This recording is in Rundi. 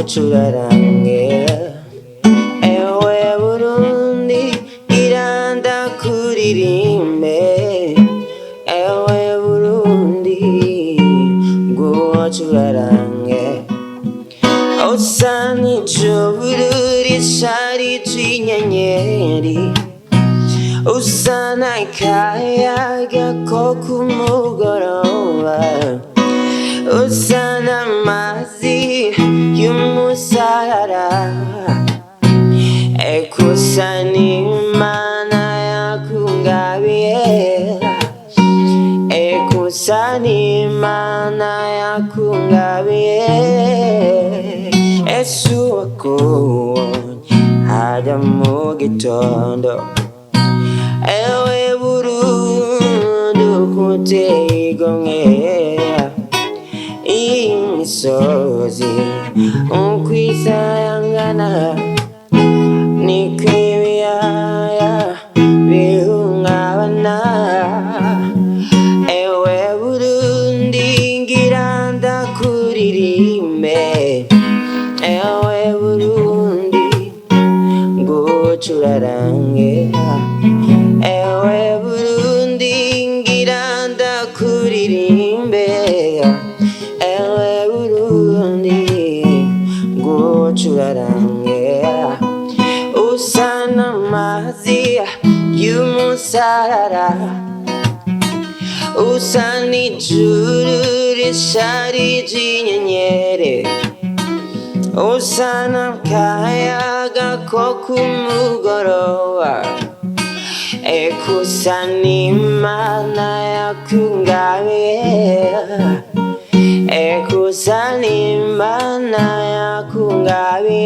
고추라랑게 에we Burundi iranda kuririmbe ewe Burundi 고추라랑게 오산이 조르리 살이 쥐냐냐리 우산아이 가야가 코쿠무거로와 우산아 마지 유무사라 에쿠산이 마나야 쿵가비에 에쿠산이 마나야 쿵가비에 에수아고 하다무기 tondo ewe Burundi kutegongea imisozi ukwisayangana nikwibiyaya bihungabana ewe Burundi ngira ndakuririmbe ewe Burundi ngucurarange ewe Burundi ngira ndakuririmbe ewe Burundi ngucurarange usana mazi yumusarara usani juru rishari jinyenyere usana kayaga kokumugorowa ekusani mana ya kungabe ekusani mana ya kungabe